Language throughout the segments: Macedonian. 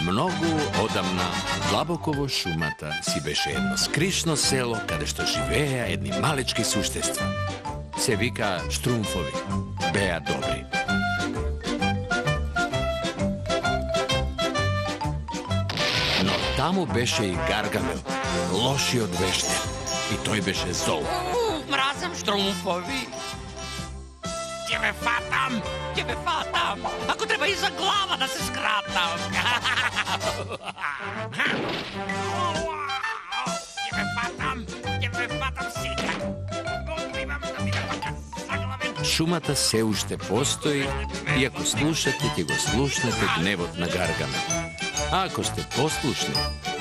Mnogo odavna, dlaboko во šumata, si беше едно скришно село, каде што живееа едни малечки суштества. Се вика Штрумфови. Беа добри. Но таму беше и Гаргамел, лошиот вештер. И тој беше зол. Мразам Штрумфови. Ќе ме фатам, ќе ме фатам. Ако треба и за глава да се скратам. Ќе ме фатам сикак. Откривам да ми заглавен. Шумата се уште постои и ако слушате, ќе го слушнете гневот на Гаргамел. А ако сте послушни,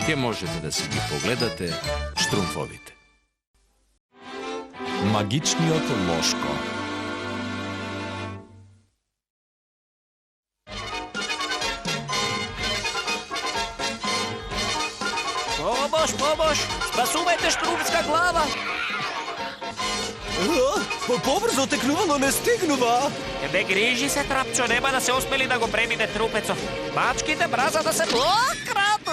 ќе можете да си ги погледате Штрумфовите. Магичниот Лошко. Помош! Спасувајте Штрумска глава! Побрзо текнувало не стигнува! Ебе, грижи се, Трапчо, нема да се успели да го премине трупецов. Мачките браза да се блократ!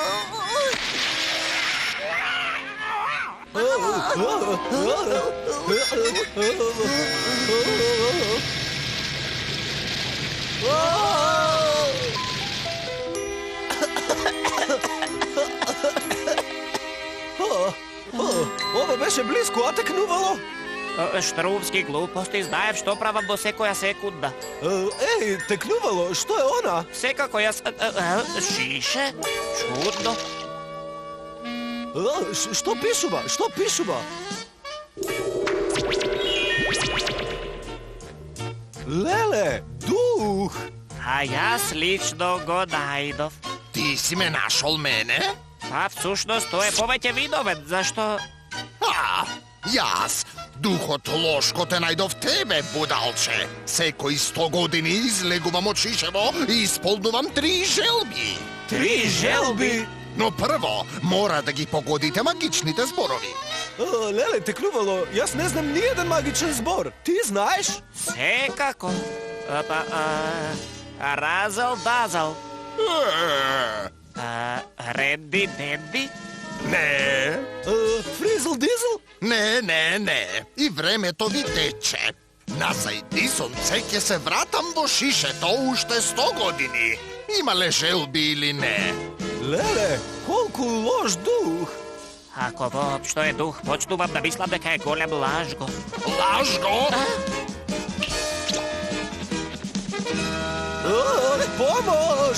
Ова беше близко, а текнувало? Штрумски глупости, знаев што правам во секоја секунда. Еј, текнувало, што е она? Секако јас... Шише? Чудно. Што пишува? Што пишува? Леле, дух! А јас лично го најдов. Ти си ме нашол мене? Па, всушност, тој е повеќе видовен, зашто... Јас, духот Лошко, те најдов тебе, будалче. Секој 100 години излегувам од Шишево и исполнувам 3 желби. 3 желби? Но прво, мора да ги погодите магичните зборови. Леле, текнувало, јас не знам ниједен магичен збор. Ти знаеш? Секако. Разал, дазал. Ренди, денди? Не. Фризл, дизл? Не. И времето ви тече. Назајди сонце ќе се вратам во Шишето уште 100 години. Имале желби или не? Леле, колку лош дух! Ако воопшто е дух, почнувам да мислам дека е голем лажго. Лажго? Помош!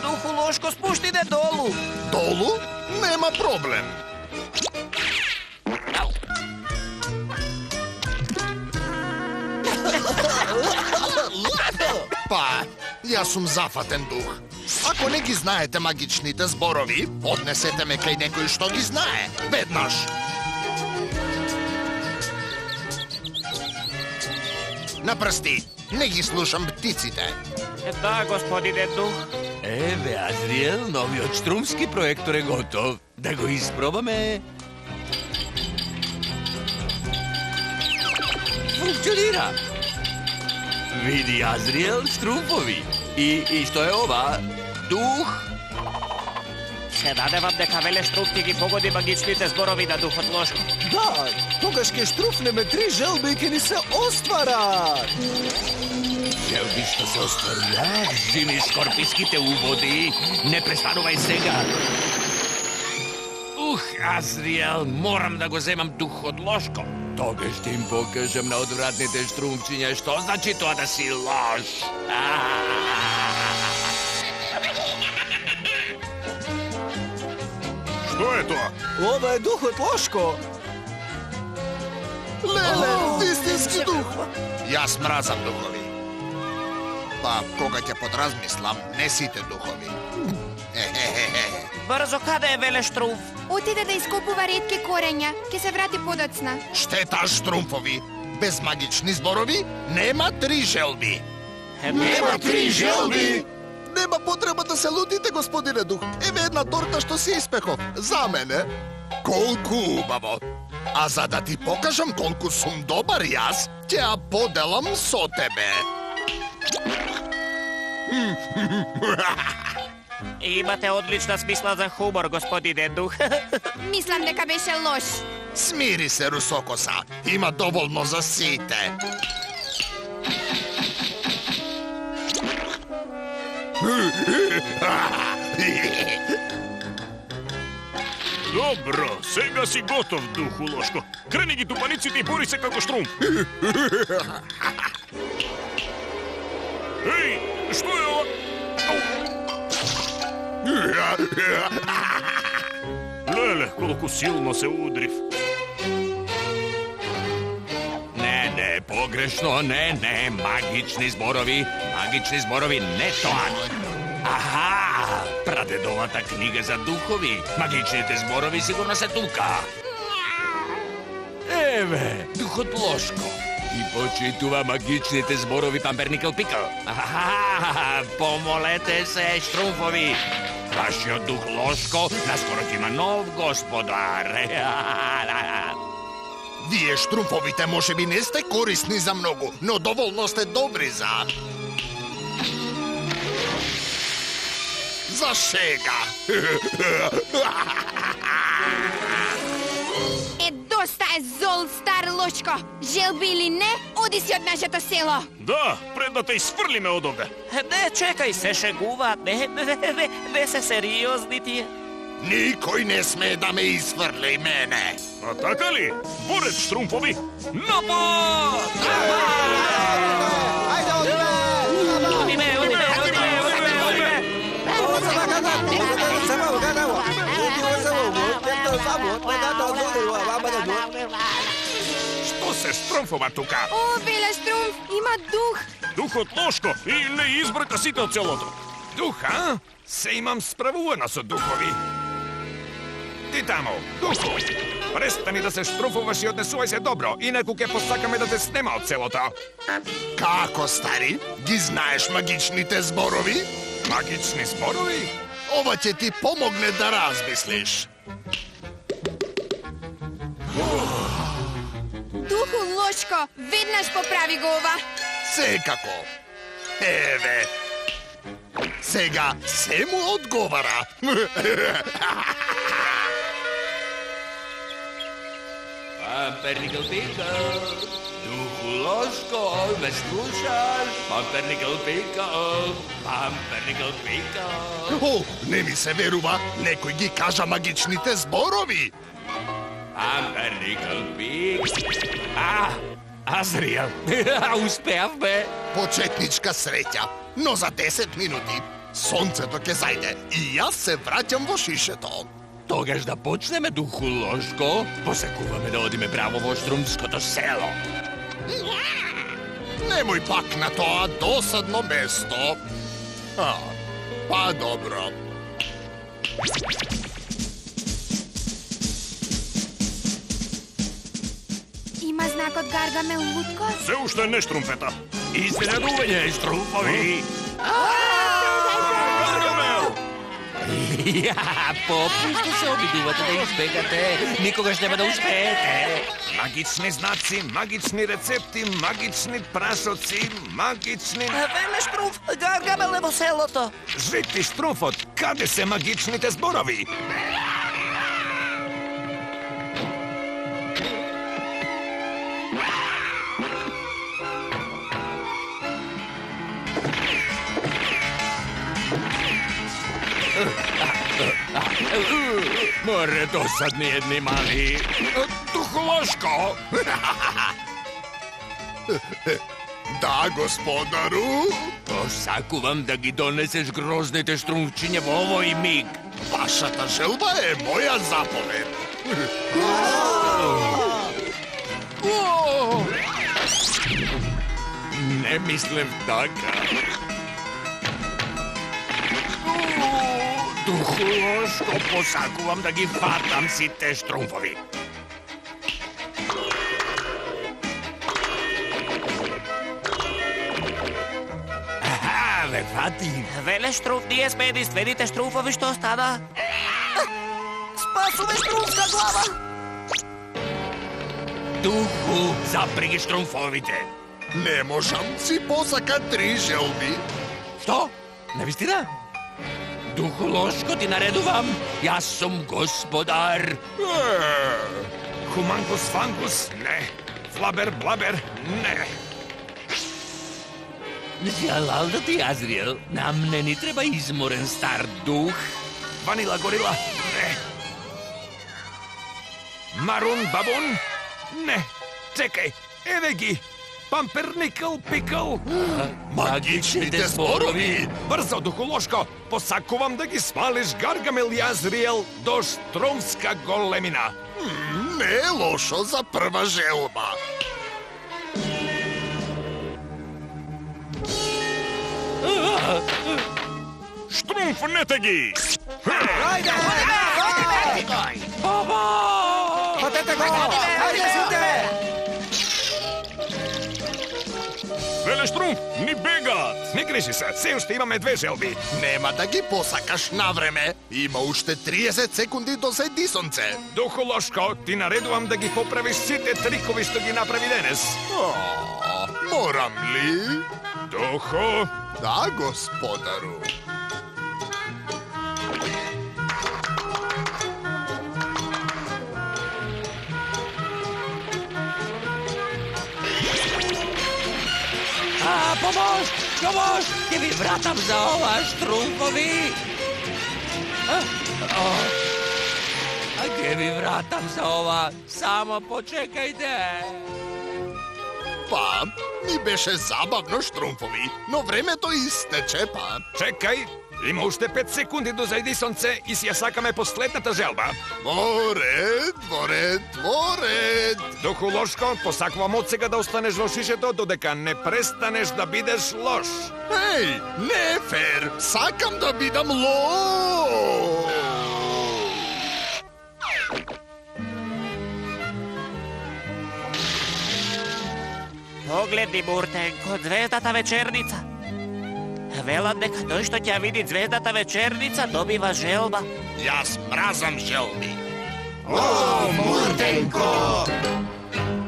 Духу Лошко, спуштине долу. Долу? Нема проблем. Па, јас сум зафатен дух. Ако не ги знаете магичните зборови, однесете ме кај некој што ги знае. Веднаш. На прсти, не ги слушам птиците. Да, господине дух. Еве, Азриел, новиот штрумски проектор е готов. Да го испробаме. Функционира. Види, Азриел, Штрумфови. И што е ова? Дух? Се надевам дека веле Штрумфи ги погоди магичните зборови на духот Лошко. Да, тогаш ќе штруфнеме 3 желби и ќе ни се остварат. Желби што се остваруваат, зими скорписките уводи. Не престанувај сега. Азриел, морам да го земам духот Лошко. Тогаш ќе им покажам на одвратните штрумчиња што значи тоа да си лош. Што е тоа? Ова е духот Лошко. Леле, вистински дух. Јас мразам духови. Па, кога ќе подразмислам, не сите духови. Брзо, каде е веле Штрумф? Отиде да ископува ретки корења. Ќе се врати подоцна. Штета, Штрумфови. Без магични зборови нема 3 желби. Нема 3 желби! Нема потреба да се лудите, господине дух. Еве една торта што си испехов. За мене. Колку убаво. A za da ti pokažem koliko sam dobar jaz, tja podelam so tebe. Imate odlična smisla za humor, gospodine Duh. Mislim дека беше loš. Smiri se, Rusokosa, ima dovoljno za site. Dobro, сега си готов, Духулошко. Крени ги тупаниците и бори се како штрум. Ей, што е ова? Леле, колку силно се удрив. Не, pogrešno, ne, magični zborovi, ne тоа. Аха, прадедовата книга за духови. Магичните зборови сигурно се тука. Еве, духот Лошко. И почитува магичните зборови Памперникъл Пикъл. Аха, помолете се, штрумфови. Вашиот дух Лошко наскоро ќе има нов господар. Вие, штрумфовите, може би не сте корисни за много, но доволно сте добри за... За шега. Доста е зол, стар Лошко. Желби или не, оди си од нашето село. Да, пред да те изфрлиме од овде. Не, чекай, се шегува. Не се сериозни тие. Никой не сме да ме изфрли мене. А така ли? Борец, штрумфови! Напад! Што се штрумфова тука? О, веле Штрумф, има дух. Духот Лошко и не избрка сите од целото. Дух, а? Се имам справувана со духови. Ти тамо, духу, престани да се штруфуваш и однесувај се добро, инаку ќе посакаме да те снема од селото. Како, стари? Ги знаеш магичните зборови? Магични зборови? Ова ќе ти помогне да размислиш. Духу Лошко, веднаш поправи го ова. Секако. Еве. Сега се му одговара. Памперникъл Пикъл, духу Лошко, ме слушаш? Памперникъл Пикъл, Памперникъл Пикъл. О, не ми се верува, некој ги кажа магичните зборови. Памперникъл Пикъл. Азриел, успеавме. Почетничка среќа, но за 10 минути сонцето ќе зајде и јас се враќам во шишето. Тогаш да почнеме, духу Лошко. Посакуваме да одиме право во штрумското село. Немој пак на тоа досадно место. Па добро. Има знак од Гаргамел Лутко? Се уште не штрумфета. Изненадување, штрумфови. Гаргамел! Попушто се обидувате да избегате. Никогаш нема да успеете. Магични знаци, магични рецепти, магични прашоци, магични... Веле Штрумф, Гаргамел е во селото. Жити штрумфот, каде се магичните зборови? Море досадни едни мали. Духу Лошко! Да, господару. Посакувам да ги донесеш грозните штрумчиња во овој миг. Вашата желба е моја заповед. Не мислев така. Духу Лошко, посакувам да ги фатам сите штрумфови. Ве фати. Веле Штрумф, ние сме единствените штрумфови што остана. Спасуваме штрумфска глава. Duhu, zaprigi štrumfovite. Ne možam si posaka 3 želbi. Što? Navistina? Duhu Loško, ti nareduvam. Ja sam gospodar. Humangus fangus, ne. Flaber blaber, ne. Želal da ti, Azriel, nam ne ni treba izmoren star duh. Vanila gorila, ne. Marun babun, ne. Čekaj, Evegi, Pampernickel Pickle. Magičните zborovi. Brzo, Duhu Loško, posakuvam da gi spališ Gargamel i Azriel do štrumska golemina. Ne lošo za prva želba. Štrumf netegi! Vele Štrumf, ni begat! Ne griži se, все още имаме 2 želbi. Nema da gi posakaš na vreme. Ima ušte 30 sekundi do sedisonce. Duhu Loško, ti nareduvam da gi popraviš site trikovi što gi napravi danes. Moram li? Duhu, Da, gospodaru. Pomož! Pomož! Gdje vi vratam za ova štrumfovi? A gdje vi vratam za ova? Samo počekajte. Pa, mi beše zabavno štrumfovi, no vreme to isteče, pa. čekaj, ima ušte 5 sekundi do zajdisonce i sjasakame posledната želba. Vored. Duhu Loško, posakvam od сега да останеш во шишето додека не престанеш да бидеш лош. Ej, ne fair, sakam da bidam loš. Pogledni, Burtenko, zvezdata večernica. Vela neka to što će vidit zvezdata večernica dobiva želba. Ja smrazam želbi. O, Murtenko!